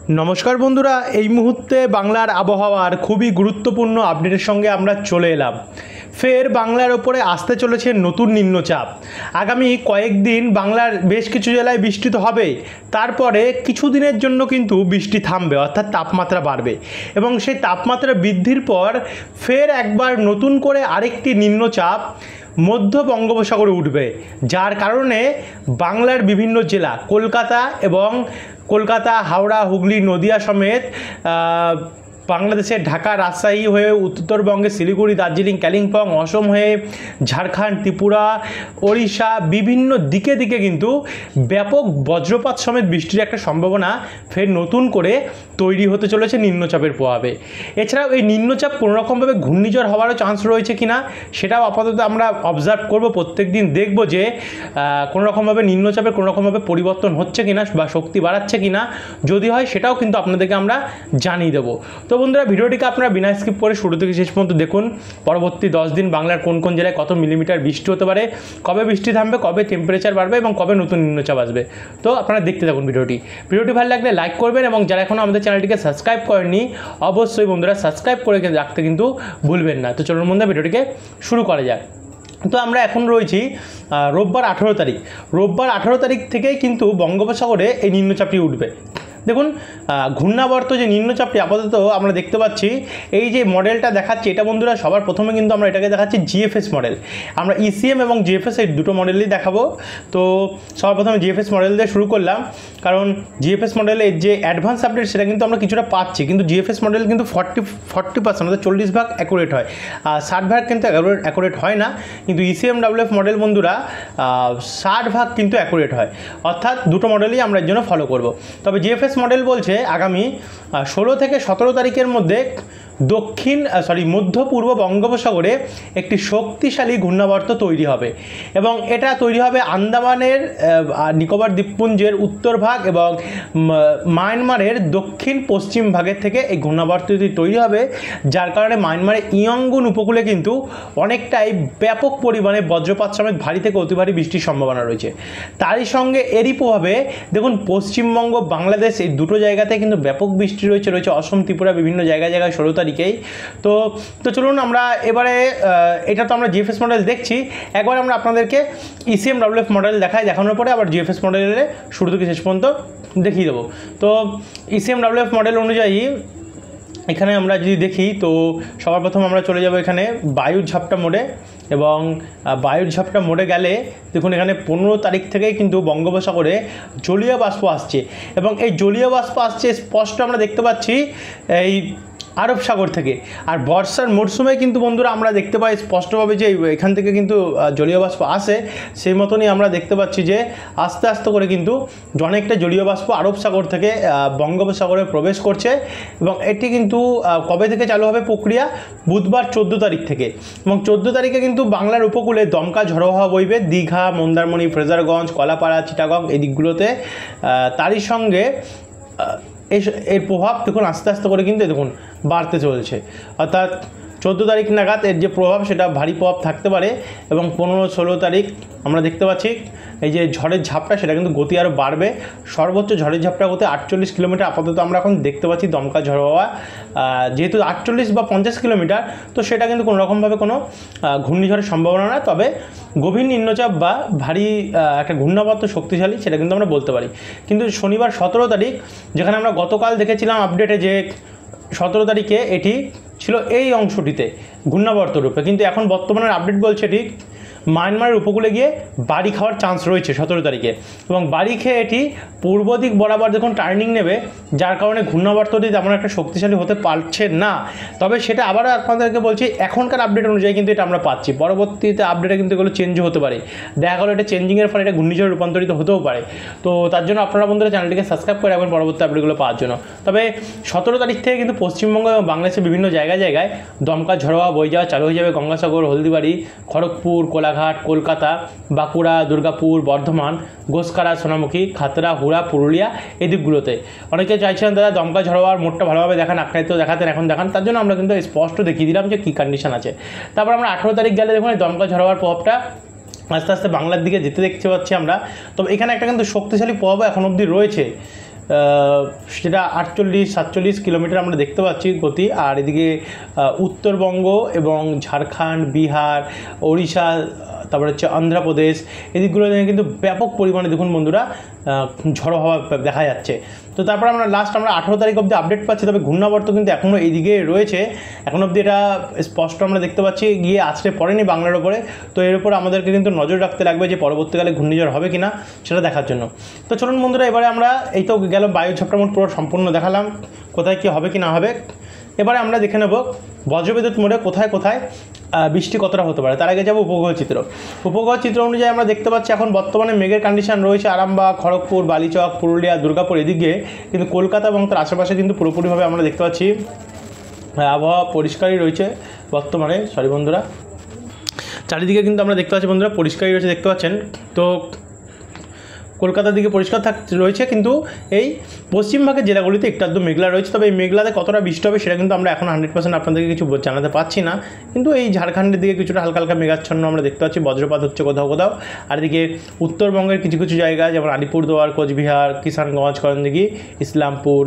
नमस्कार बंधुरा এই মুহূর্তে বাংলার আবহাওয়ার খুবই গুরুত্বপূর্ণ আপডেটের সঙ্গে আমরা চলে এলাম। ফের বাংলার উপরে আসতে চলেছে নতুন নিম্নচাপ। আগামী কয়েকদিন বাংলার বেশ কিছু জেলায় বৃষ্টি তো হবে, তারপরে কিছুদিনের জন্য কিন্তু বৃষ্টি থামবে, অর্থাৎ তাপমাত্রা বাড়বে এবং সেই তাপমাত্রা বৃদ্ধির পর ফের একবার নতুন করে আরেকটি নিম্নচাপ মধ্য বঙ্গোপসাগরে উঠবে, যার কারণে বাংলার বিভিন্ন জেলা কলকাতা, হাওড়া, হুগলি, নদিয়া সমেত বাংলাদেশের ঢাকা, রাজশাহী হয়ে উত্তরবঙ্গে শিলিগুড়ি, দার্জিলিং, কালিম্পং, অসম হয়ে ঝাড়খণ্ড, ত্রিপুরা, ওড়িশা বিভিন্ন দিকে দিকে কিন্তু ব্যাপক বজ্রপাত সমেত বৃষ্টির একটা সম্ভাবনা ফের নতুন করে তৈরি হতে চলেছে নিম্নচাপের প্রভাবে। এছাড়াও এই নিম্নচাপ কোনোরকমভাবে ঘূর্ণিঝড় হওয়ারও চান্স রয়েছে কিনা সেটাও আপাতত আমরা অবজার্ভ করব, প্রত্যেক দিন দেখব যে কোনোরকমভাবে নিম্নচাপের কোনোরকমভাবে পরিবর্তন হচ্ছে কিনা বা শক্তি বাড়াচ্ছে কিনা, যদি হয় সেটাও কিন্তু আপনাদেরকে আমরা জানিয়ে দেবো। তো বন্ধুরা, ভিডিওটিকে আপনারা বিনা স্কিপ করে শুরু থেকে শেষ পর্যন্ত দেখুন। পরবর্তী 10 দিন বাংলার কোন কোন জেলায় কত মিলিমিটার বৃষ্টি হতে পারে, কবে বৃষ্টি থামবে, কবে টেম্পারেচার বাড়বে এবং কবে নতুন নিম্নচাপ আসবে। তো আপনারা দেখতে থাকুন ভিডিওটি ভালো লাগলে লাইক করবেন এবং যারা এখনও আমাদের চ্যানেলটিকে সাবস্ক্রাইব করেননি অবশ্যই বন্ধুরা সাবস্ক্রাইব করে রাখতে কিন্তু ভুলবেন না। তো চলুন বন্ধুরা, ভিডিওটিকে শুরু করা যাক। তো আমরা এখন রয়েছি রোববার 18 তারিখ। রোববার 18 তারিখ থেকেই কিন্তু বঙ্গোপসাগরে এই নিম্নচাপটি উঠবে। দেখুন, ঘূর্ণাবর্ত যে নিম্নচাপটি আপাতত আমরা দেখতে পাচ্ছি, এই যে মডেলটা দেখাচ্ছি এটা বন্ধুরা সবার প্রথমে কিন্তু আমরা এটাকে দেখাচ্ছি জিএফএস মডেল। আমরা ইসিএম এবং জিএফএস এই দুটো মডেলই দেখাবো। তো সবার প্রথমে জিএফএস মডেল দিয়ে শুরু করলাম, কারণ জিএফএস মডেলের যে অ্যাডভান্স আপডেট সেটা কিন্তু আমরা কিছুটা পাচ্ছি, কিন্তু জিএফএস মডেল কিন্তু 40% অর্থাৎ 40% অ্যাকুরেট হয়, আর 60% কিন্তু অ্যাকুরেট হয় না। কিন্তু ইসিএম ডাব্লিউএফ মডেল বন্ধুরা 60% কিন্তু অ্যাকুরেট হয়, অর্থাৎ দুটো মডেলই আমরা এর জন্য ফলো করব। তবে জিএফএস মডেল বলছে আগামী 16 থেকে 17 তারিখের মধ্যে মধ্য পূর্ব বঙ্গোপসাগরে একটি শক্তিশালী ঘূর্ণাবর্ত তৈরি হবে এবং এটা তৈরি হবে আন্দামানের নিকোবর দ্বীপপুঞ্জের উত্তর ভাগ এবং মায়ানমারের দক্ষিণ পশ্চিম ভাগের থেকে এই ঘূর্ণাবর্তটি তৈরি হবে, যার কারণে মায়ানমারের ইয়াঙ্গুন উপকূলে কিন্তু অনেকটাই ব্যাপক পরিমাণে বজ্রপাত সমেত ভারী থেকে অতি ভারী বৃষ্টির সম্ভাবনা রয়েছে। তারই সঙ্গে এরই প্রভাবে দেখুন পশ্চিমবঙ্গ, বাংলাদেশ এই দুটো জায়গাতে কিন্তু ব্যাপক বৃষ্টি রয়েছে অসম, ত্রিপুরা বিভিন্ন জায়গায় 16 তারিখেই। তো চলুন আমরা এবারে, এটা তো আমরা জিএফএস মডেল দেখছি, একবার আমরা আপনাদেরকে ইসিএম ডাব্লিউএফ মডেল দেখানোর পরে আবার জিএফএস মডেলে শুরু থেকে শেষ পর্যন্ত দেখিয়ে দেবো। তো ইসিএম ডাব্লিউএফ মডেল অনুযায়ী এখানে আমরা যদি দেখি, তো সবার প্রথম আমরা চলে যাব এখানে বায়ুর ঝাপটা মোডে, এবং বায়ুর ঝাপটা মোডে গেলে দেখুন এখানে 15 তারিখ থেকেই কিন্তু বঙ্গোপসাগরে জলীয় বাষ্প আসছে এবং এই জলীয় বাষ্প আসছে স্পষ্ট আমরা দেখতে পাচ্ছি এই আরব সাগর থেকে। আর বর্ষার মরশুমে কিন্তু বন্ধুরা আমরা দেখতে পাই স্পষ্টভাবে যে এখান থেকে কিন্তু জলীয় বাষ্প আসে, সেই মতনই আমরা দেখতে পাচ্ছি যে আস্তে আস্তে করে কিন্তু অনেকটা জলীয় বাষ্প আরব সাগর থেকে বঙ্গোপসাগরে প্রবেশ করছে এবং এটি কিন্তু কবে থেকে চালু হবে প্রক্রিয়া, বুধবার 14 তারিখ থেকে। এবং 14 তারিখে কিন্তু বাংলার উপকূলে দমকা ঝড়ো হাওয়া বইবে দীঘা, মন্দারমণি, ফ্রেজারগঞ্জ, কলাপাড়া, চিটাগং এই দিকগুলোতে। তারই সঙ্গে এর প্রভাব দেখুন আস্তে আস্তে করে কিন্তু দেখুন বাড়তে চলছে, অর্থাৎ 14 তারিখ নাগাদ এর যে প্রভাব সেটা ভারী প্রভাব থাকতে পারে এবং 15-16 তারিখ আমরা দেখতে পাচ্ছি এই যে ঝড়ের ঝাপটা সেটা কিন্তু গতি আরও বাড়বে। সর্বোচ্চ ঝড়ের ঝাপটা গতি 48 কিলোমিটার আপাতত আমরা এখন দেখতে পাচ্ছি দমকা ঝড় হওয়া, যেহেতু 48 বা 50 কিলোমিটার, তো সেটা কিন্তু কোনোরকমভাবে কোনো ঘূর্ণিঝড়ের সম্ভাবনা না, তবে গভীর নিম্নচাপ বা ভারী একটা ঘূর্ণাবর্ত শক্তিশালী সেটা কিন্তু আমরা বলতে পারি। কিন্তু শনিবার 17 তারিখ, যেখানে আমরা গতকাল দেখেছিলাম আপডেটে যে 17 তারিখে এটি ছিল এই অংশটিতে ঘূর্ণাবর্ত রূপে, কিন্তু এখন বর্তমানের আপডেট বলছে এটি মায়ানমারের উপকূলে গিয়ে বাড়ি খাওয়ার চান্স রয়েছে 17 তারিখে, এবং বাড়ি খেয়ে এটি পূর্ব দিক বরাবর যখন টার্নিং নেবে, যার কারণে ঘূর্ণাবর্তটি তেমন একটা শক্তিশালী হতে পারছে না। তবে সেটা আবারও আপনাদেরকে বলছি এখনকার আপডেট অনুযায়ী কিন্তু এটা আমরা পাচ্ছি, পরবর্তীতে আপডেটে কিন্তু এগুলো চেঞ্জ হতে পারে, দেখা গেলো এটা চেঞ্জিংয়ের ফলে এটা ঘূর্ণিঝড়ে রূপান্তরিত হতেও পারে। তো তার জন্য আপনারা বন্ধুরা চ্যানেলটিকে সাবস্ক্রাইব করে রাখবেন পরবর্তী আপডেটগুলো পাওয়ার জন্য। তবে 17 তারিখ থেকে কিন্তু পশ্চিমবঙ্গ এবং বাংলাদেশের বিভিন্ন জায়গায় দমকা ঝড়ো হাওয়া বয়ে যাওয়া চালু হয়ে যাবে গঙ্গাসাগর, হলদিবাড়ি, খড়গপুর, কোলাঘাট, কলকাতা, বাঁকুড়া, দুর্গাপুর, বর্ধমান, ঘোষকারা, সোনামুখী, খাতড়া, হুড়া, পুরুলিয়া এই দিকগুলোতে। অনেকে চাইছেন দাদা দমকা ঝড়ো হাওয়ার মোডটা ভালোভাবে দেখান, আপনারা তো দেখাতেন এখন দেখান, তার জন্য আমরা কিন্তু স্পষ্ট দেখিয়ে দিলাম যে কী কন্ডিশন আছে। তারপর আমরা 18 তারিখ গেলে দেখুন এই দমকা ঝড়ো হাওয়ার প্রভাবটা আস্তে আস্তে বাংলার দিকে যেতে দেখতে পাচ্ছি আমরা। তবে এখানে একটা কিন্তু শক্তিশালী প্রভাব এখন অবধি রয়েছে, সেটা 48-47 কিলোমিটার আমরা দেখতে পাচ্ছি গতি। আর এদিকে উত্তরবঙ্গ এবং ঝাড়খণ্ড, বিহার, ওড়িশা, তারপরে হচ্ছে অন্ধ্রপ্রদেশ, এদিকগুলো কিন্তু ব্যাপক পরিমাণে দেখুন বন্ধুরা ঝড়ো হাওয়া দেখা যাচ্ছে। তো তারপর আমরা লাস্ট 18 তারিখ অবধি আপডেট পাচ্ছি, তবে ঘূর্ণাবর্ত কিন্তু এখনও এইদিকে রয়েছে, এখন অবধি এটা স্পষ্ট আমরা দেখতে পাচ্ছি গিয়ে আছড়ে পড়েনি বাংলার ওপরে। তো এর উপর আমাদেরকে কিন্তু নজর রাখতে লাগবে যে পরবর্তীকালে ঘূর্ণিঝড় হবে কিনা সেটা দেখার জন্য। তো চলুন বন্ধুরা, এবারে আমরা এই তো গেল বায়ু ঝাপটা মোড পুরো সম্পূর্ণ দেখালাম, কোথায় কী হবে কি না হবে। এবারে আমরা দেখে নেব বজ্রবিদ্যুৎ মোডে কোথায় কোথায় বৃষ্টি কতটা হতে পারে। তার আগে যাব উপগ্রহ চিত্র। উপগ্রহ চিত্র অনুযায়ী আমরা দেখতে পাচ্ছি এখন বর্তমানে মেঘের কন্ডিশন রয়েছে আরামবাগ, খড়গপুর, বালিচক, পুরুলিয়া, দুর্গাপুর এদিকে, কিন্তু কলকাতা এবং তার আশেপাশে কিন্তু পুরোপুরিভাবে আমরা দেখতে পাচ্ছি আবহাওয়া পরিষ্কারই রয়েছে বর্তমানে। সরি বন্ধুরা, চারিদিকে কিন্তু আমরা দেখতে পাচ্ছি বন্ধুরা পরিষ্কারই রয়েছে, দেখতে পাচ্ছেন। তো কলকাতার দিকে পরিষ্কার রয়েছে, কিন্তু এই পশ্চিমবঙ্গের জেলাগুলিতে একটু আধটু মেঘলা রয়েছে। তবে এই মেঘলাতে কতটা বৃষ্টি হবে সেটা কিন্তু আমরা এখন 100% আপনাদেরকে কিছু জানাতে পারছি না। কিন্তু এই ঝাড়খণ্ডের দিকে কিছুটা হালকা হালকা মেঘাচ্ছন্ন আমরা দেখতে পাচ্ছি, বজ্রপাত হচ্ছে কোথাও কোথাও। আর এদিকে উত্তরবঙ্গের কিছু কিছু জায়গা যেমন আলিপুরদুয়ার, কোচবিহার, কিষানগঞ্জ, করণদিঘি, ইসলামপুর,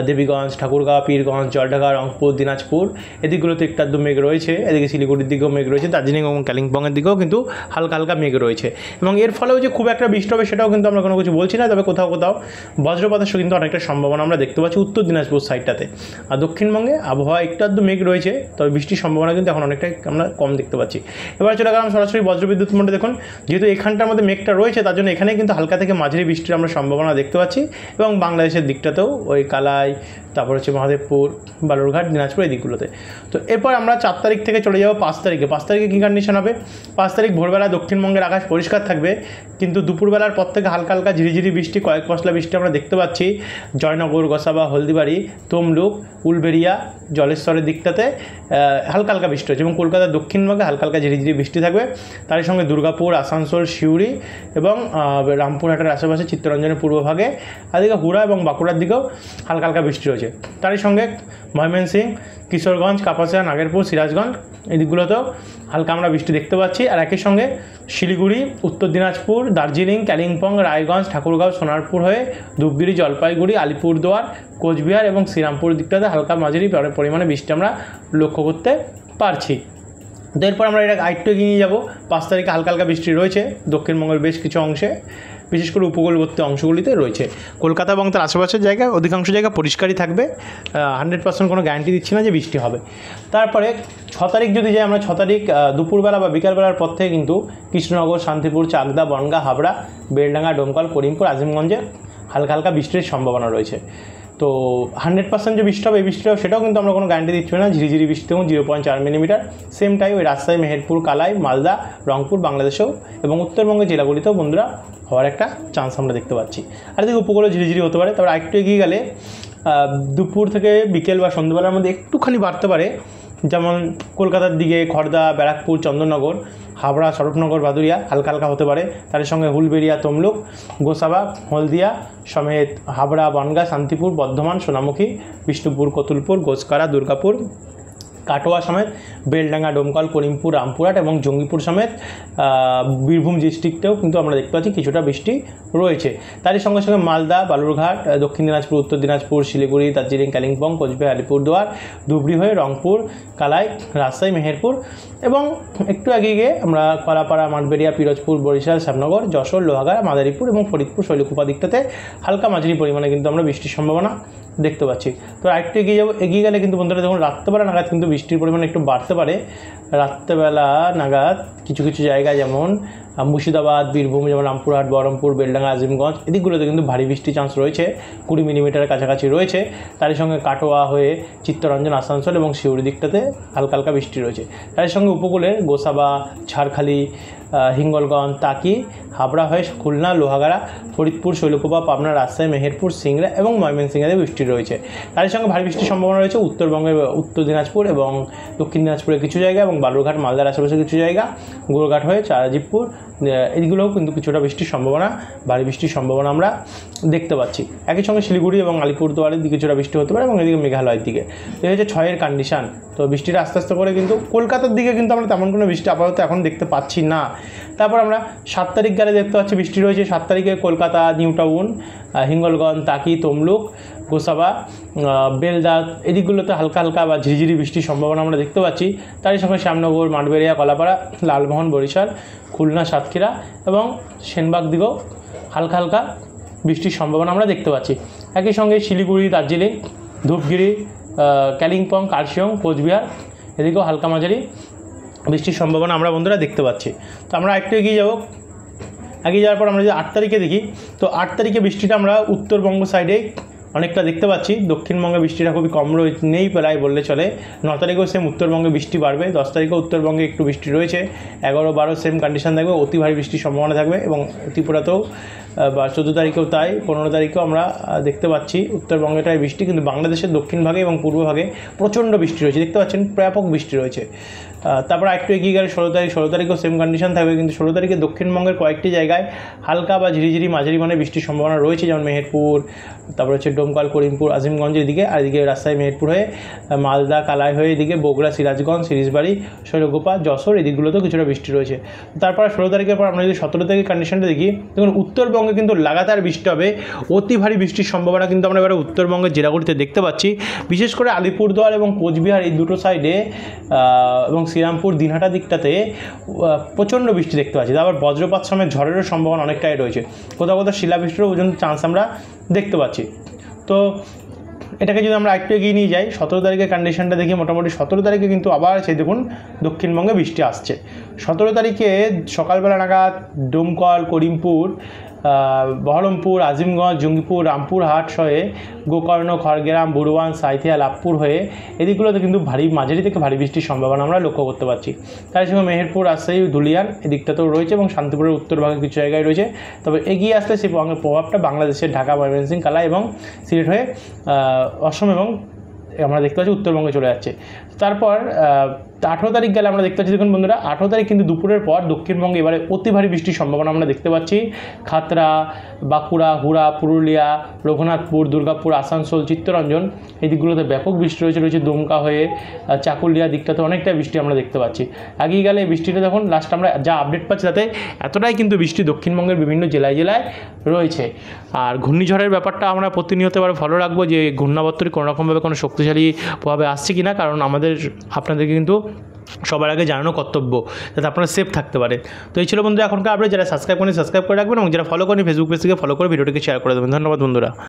দেবীগঞ্জ, ঠাকুরগাঁও, পীরগঞ্জ, জলঢাকা, রংপুর, দিনাজপুর এদিকগুলোতে একটু আধটু মেঘ রয়েছে। এদিকে শিলিগুড়ির দিকেও মেঘ রয়েছে, দার্জিলিং এবং কালিম্পংয়ের দিকেও কিন্তু হালকা হালকা মেঘ রয়েছে। এবং এর ফলেও যে খুব একটা বৃষ্টি হবে সেটাও কিন্তু আমরা কোনো কিছু বলছি না। তবে কোথাও কোথাও বজ্রপাতের কিন্তু অনেকটা সম্ভাবনা আমরা দেখতে পাচ্ছি উত্তর দিনাজপুর সাইডটাতে। আর দক্ষিণবঙ্গে আবহাওয়া একটু আধটু মেঘ রয়েছে, তবে বৃষ্টির সম্ভাবনা কিন্তু এখন অনেকটাই আমরা কম দেখতে পাচ্ছি। এবার চলে গেলাম সরাসরি বজ্রবিদ্যুৎ মোডে। দেখুন, যেহেতু এখানটার মধ্যে মেঘটা রয়েছে তার জন্য এখানে কিন্তু হালকা থেকে মাঝারি বৃষ্টির আমরা সম্ভাবনা দেখতে পাচ্ছি। এবং বাংলাদেশের দিকটাতেও ওই কালাই, তারপর হচ্ছে মহাদেবপুর, বালুরঘাট, দিনাজপুর এই দিকগুলোতে। তো এরপর আমরা 4 তারিখ থেকে চলে যাব 5 তারিখে। 5 তারিখে কী কন্ডিশন হবে? 5 তারিখ ভোরবেলা দক্ষিণবঙ্গের আকাশ পরিষ্কার থাকবে, কিন্তু দুপুরবেলার পর থেকে হালকা হালকা ঝিরিঝিরি বৃষ্টি, কয়েক পশলা বৃষ্টি আমরা দেখতে পাচ্ছি জয়নগর, গোসাবা, হলদিবাড়ি, তমলুক, উলবেড়িয়া, জলেশ্বরের দিকটাতে হালকা হালকা বৃষ্টি হচ্ছে। এবং কলকাতার দক্ষিণবঙ্গে হালকা হালকা ঝিরিঝিরি বৃষ্টি থাকবে। তার সঙ্গে দুর্গাপুর, আসানসোল, সিউড়ি এবং রামপুরহাটের আশেপাশে, চিত্তরঞ্জনের পূর্বভাগে, এদিকে হুড়া এবং বাঁকুড়ার দিকেও হালকা হালকা বৃষ্টি রয়েছে। তারই সঙ্গে ময়মনসিংহ, কিশোরগঞ্জ, কাপাসিয়া, নাগেরপুর, সিরাজগঞ্জ এই দিকগুলোতেও হালকা আমরা বৃষ্টি দেখতে পাচ্ছি। আর একই সঙ্গে শিলিগুড়ি, উত্তর দিনাজপুর, দার্জিলিং, কালিম্পং, রায়গঞ্জ, ঠাকুরগাঁও, সোনারপুর হয়ে ধূপগুড়ি, জলপাইগুড়ি, আলিপুরদুয়ার, কোচবিহার এবং শ্রীরামপুর দিকটাতে হালকা মাঝারি পরিমাণে বৃষ্টি আমরা লক্ষ্য করতে পারছি। তো এরপর আমরা এটা আরেকটু এগিয়ে নিয়ে যাবো। 5 তারিখে হালকা হালকা বৃষ্টি রয়েছে দক্ষিণবঙ্গের বেশ কিছু অংশে, বিশেষ করে উপকূলবর্তী অংশগুলিতে রয়েছে। কলকাতা এবং তার আশেপাশের জায়গায় অধিকাংশ জায়গা পরিষ্কারই থাকবে, 100% কোনো গ্যারান্টি দিচ্ছি না যে বৃষ্টি হবে। তারপরে 6 তারিখ যদি যাই আমরা, 6 তারিখ দুপুরবেলা বা বিকালবেলার পর থেকে কিন্তু কৃষ্ণনগর, শান্তিপুর, চাকদা, বনগাঁ, হাবড়া, বেলডাঙ্গা, ডোমকল, করিমপুর, আজিমগঞ্জে হালকা হালকা বৃষ্টির সম্ভাবনা রয়েছে। তো 100% যে বৃষ্টি হবে এই বৃষ্টিটাও সেটাও কিন্তু আমরা কোনো গ্যারান্টি দিচ্ছি না। ঝিরিঝিরি বৃষ্টি এবং 0.4 মিলিমিটার। সেম টাইম ওই রাজশাহী, মেহেরপুর, কালাই, মালদা, রংপুর, বাংলাদেশেও এবং উত্তরবঙ্গের জেলাগুলিতেও বন্ধুরা হওয়ার একটা চান্স আমরা দেখতে পাচ্ছি। আর এদিকে উপকূলে ঝিরিঝিরি হতে পারে। তারপর আরেকটু এগিয়ে গেলে দুপুর থেকে বিকেল বা সন্ধ্যাবেলার মধ্যে একটুখানি বাড়তে পারে, যেমন কলকাতার দিকে খড়দা, ব্যারাকপুর, চন্দননগর, হাবড়া, স্বরূপনগর, ভাদুরিয়া হালকা হালকা হতে পারে। তার সঙ্গে হুলবেড়িয়া, তমলুক, গোসাবা, হলদিয়া সমেত হাবড়া, বনগাঁ, শান্তিপুর, বর্ধমান, সোনামুখী, বিষ্ণুপুর, কতুলপুর, গোসকারা, দুর্গাপুর, কাটোয়া সমেত বেলডাঙ্গা, ডোমকল, করিমপুর, রামপুরহাট এবং জঙ্গিপুর সমেত বীরভূম ডিস্ট্রিক্টেও কিন্তু আমরা দেখতে পাচ্ছি কিছুটা বৃষ্টি রয়েছে। তারই সঙ্গে সঙ্গে মালদা, বালুরঘাট, দক্ষিণ দিনাজপুর, উত্তর দিনাজপুর, শিলিগুড়ি, দার্জিলিং, কালিম্পং, কোচবিহার, আলিপুরদুয়ার, ধুবড়ি হয়ে রংপুর, কালাই, রাজশাহী, মেহেরপুর এবং একটু এগিয়ে গিয়ে আমরা কলাপাড়া, মাঠবেড়িয়া, পিরোজপুর, বরিশাল, শ্যামনগর, যশোর, লোহাগাড়া, মাদারীপুর এবং ফরিদপুর, শৈলকুপা দিকটাতে হালকা মাঝারি পরিমাণে কিন্তু আমরা বৃষ্টির সম্ভাবনা দেখতে পাচ্ছি। তো আরেকটু এগিয়ে গেলে কিন্তু বন্ধুরা দেখুন রাত্রেবেলা নাগাদ কিন্তু বৃষ্টির পরিমাণ একটু বাড়তে পারে। রাত্রেবেলা নাগাদ কিছু কিছু জায়গায় যেমন মুর্শিদাবাদ, বীরভূম, যেমন রামপুরহাট, বহরমপুর, বেলডাঙ্গা, আজিমগঞ্জ এদিকগুলোতে কিন্তু ভারী বৃষ্টির চান্স রয়েছে, 20 মিলিমিটারের কাছাকাছি রয়েছে। তার সঙ্গে কাটোয়া হয়ে চিত্তরঞ্জন, আসানসোল এবং সিউড়ি দিকটাতে হালকা হালকা বৃষ্টি রয়েছে। তার সঙ্গে উপকূলে গোসাবা, ঝাড়খালি, হিঙ্গলগঞ্জ, তাকি, হাবড়া হয়ে খুলনা, লোহাগাড়া, ফরিদপুর, শৈলকুপা, পাবনা, রাজশাহী, মেহেরপুর, সিংড়া এবং ময়মনসিংহে বৃষ্টি রয়েছে। তার সঙ্গে ভারী বৃষ্টির সম্ভাবনা রয়েছে উত্তরবঙ্গের উত্তর দিনাজপুর এবং দক্ষিণ দিনাজপুরের কিছু জায়গা এবং বালুরঘাট, মালদার আশেপাশে কিছু জায়গা, গোরঘাট হয়ে চারাজিবপুর এইগুলোও কিন্তু কিছুটা বৃষ্টির সম্ভাবনা, ভারী বৃষ্টির সম্ভাবনা আমরা দেখতে পাচ্ছি। একই সঙ্গে শিলিগুড়ি এবং আলিপুরদুয়ারের দিকে কিছুটা বৃষ্টি হতে পারে এবং এদিকে মেঘালয়ের দিকে। তো এই হচ্ছে 6 এর কন্ডিশান। তো বৃষ্টিটা আস্তে আস্তে করে কিন্তু কলকাতার দিকে কিন্তু আমরা তেমন কোনো বৃষ্টি আপাতত এখন দেখতে পাচ্ছি না। তারপর আমরা 7 তারিখ গেলে দেখতে পাচ্ছি বৃষ্টি রয়েছে। 7 তারিখে কলকাতা, নিউ টাউন, হিঙ্গলগঞ্জ, তাকি, তমলুক, গোসাবা, বেলদা এদিকগুলোতে হালকা হালকা বা ঝিরিঝিরি বৃষ্টির সম্ভাবনা আমরা দেখতে পাচ্ছি। তারই সঙ্গে শ্যামনগর, মাঠবেড়িয়া, কলাপাড়া, লালমোহন, বরিশাল, খুলনা, সাতক্ষীরা এবং সেনবাগ দিকেও হালকা হালকা বৃষ্টির সম্ভাবনা আমরা দেখতে পাচ্ছি। একই সঙ্গে শিলিগুড়ি, দার্জিলিং, ধূপগুড়ি, কালিম্পং, কার্শিয়ং, কোচবিহার এদিকেও হালকা মাঝারি বৃষ্টির সম্ভাবনা আমরা বন্ধুরা দেখতে পাচ্ছি। তো আমরা একটু এগিয়ে যাব। এগিয়ে যাওয়ার পর আমরা যদি 8 তারিখে দেখি, তো 8 তারিখে বৃষ্টিটা আমরা উত্তরবঙ্গ সাইডে অনেকটা দেখতে পাচ্ছি। দক্ষিণবঙ্গে বৃষ্টিটা খুবই কম নেই প্রায় বললে চলে। 9 তারিখেও সেম উত্তরবঙ্গে বৃষ্টি বাড়বে। 10 তারিখেও উত্তরবঙ্গে একটু বৃষ্টি রয়েছে। 11, 12 সেম কন্ডিশন থাকবে, অতি ভারী বৃষ্টির সম্ভাবনা থাকবে এবং ত্রিপুরাতেও বা 14 তারিখেও তাই, 15 তারিখেও আমরা দেখতে পাচ্ছি উত্তরবঙ্গেটায় বৃষ্টি, কিন্তু বাংলাদেশের দক্ষিণ ভাগে এবং পূর্ব ভাগে প্রচণ্ড বৃষ্টি রয়েছে, দেখতে পাচ্ছেন ব্যাপক বৃষ্টি রয়েছে। তারপর একটু এগিয়ে গেলে 16 তারিখেও সেম কন্ডিশন থাকবে, কিন্তু 16 তারিখে দক্ষিণবঙ্গের কয়েকটি জায়গায় হালকা বা ঝিরিঝিরি মাঝারি মানের বৃষ্টির সম্ভাবনা রয়েছে, যেমন মেহেরপুর, তারপর হচ্ছে ডোমকল, করিমপুর, আজিমগঞ্জের দিকে, আর এদিকে রাজশাহী, মেহেরপুর হয়ে মালদা, কালাই হয়ে এদিকে বগুড়া, সিরাজগঞ্জ, সিরিজবাড়ি, শৈলকুপা, যশোর এদিকগুলোতেও কিছুটা বৃষ্টি রয়েছে। তারপর 16 তারিখের পর আমরা যদি 17 তারিখের কন্ডিশনটা দেখি, দেখুন উত্তরবঙ্গে কিন্তু লাগাতার বৃষ্টি হবে, অতি ভারী বৃষ্টির সম্ভাবনা কিন্তু আমরা এবারে উত্তরবঙ্গের জেলাগুলিতে দেখতে পাচ্ছি। বিশেষ করে আলিপুরদুয়ার এবং কোচবিহার এই দুটো সাইডে এবং শ্রীরামপুর, দিনহাটা দিকটাতে প্রচণ্ড বৃষ্টি দেখতে পাচ্ছি। আবার বজ্রপাত সমেত ঝড়েরও সম্ভাবনা অনেকটাই রয়েছে, কোথাও কোথাও শিলাবৃষ্টিরও পর্যন্ত চান্স আমরা দেখতে পাচ্ছি। তো এটাকে যদি আমরা একটু এগিয়ে নিয়ে যাই, 17 তারিখের কন্ডিশনটা দেখি, মোটামুটি 17 তারিখে কিন্তু আবার সেই দেখুন দক্ষিণবঙ্গে বৃষ্টি আসছে। 17 তারিখে সকালবেলা নাগাদ ডোমকল, করিমপুর, বহরমপুর, আজিমগঞ্জ, জঙ্গিপুর, রামপুরহাট হয়ে গোকর্ণ, খড়গ্রাম, বুড়ওয়ান, সাঁইথিয়া, লাভপুর হয়ে এদিকগুলোতে কিন্তু মাঝারি থেকে ভারী বৃষ্টির সম্ভাবনা আমরা লক্ষ্য করতে পারছি। তার সঙ্গে মেহেরপুর, রাজশাহী, ধুলিয়ান এদিকটাতেও রয়েছে এবং শান্তিপুরের উত্তরভাগে কিছু জায়গায় রয়েছে। তবে এগিয়ে আসলে সেই প্রভাবটা বাংলাদেশের ঢাকা, ময়মনসিংহ, কালাই এবং সিলেট হয়ে অসম এবং আমরা দেখতে পাচ্ছি উত্তরবঙ্গে চলে যাচ্ছে। তারপর 18 তারিখ গেলে আমরা দেখতে পাচ্ছি, দেখুন বন্ধুরা 18 তারিখ কিন্তু দুপুরের পর দক্ষিণবঙ্গে এবারে অতি ভারী বৃষ্টির সম্ভাবনা আমরা দেখতে পাচ্ছি। খাতড়া, বাঁকুড়া, হুড়া, পুরুলিয়া, রঘুনাথপুর, দুর্গাপুর, আসানসোল, চিত্তরঞ্জন এই দিকগুলোতে ব্যাপক বৃষ্টি রয়েছে দুমকা হয়ে চাকুলিয়া দিকটাতে অনেকটা বৃষ্টি আমরা দেখতে পাচ্ছি। এগিয়ে গেলে এই বৃষ্টিটা দেখুন লাস্ট আমরা যা আপডেট পাচ্ছি তাতে এতটাই কিন্তু বৃষ্টি দক্ষিণবঙ্গের বিভিন্ন জেলায় জেলায় রয়েছে। আর ঘূর্ণিঝড়ের ব্যাপারটা আমরা প্রতিনিয়ত এবার ফলো রাখবো যে ঘূর্ণাবর্তটি কোনোরকমভাবে কোনো শক্তিশালী প্রভাবে আসছে কিনা, কারণ আপনাদেরকে কিন্তু সবার আগে জানানো কর্তব্য যাতে আপনারা সেফ থাকতে পারেন। তো এই ছিল বন্ধুরা এখনকার আপডেট। যারা সাবস্ক্রাইব করেন সাবস্ক্রাইব করে রাখবেন এবং যারা ফলো করেন ফেসবুক পেজ থেকে ফলো করে ভিডিওটিকে শেয়ার করে দেবেন। ধন্যবাদ বন্ধুরা।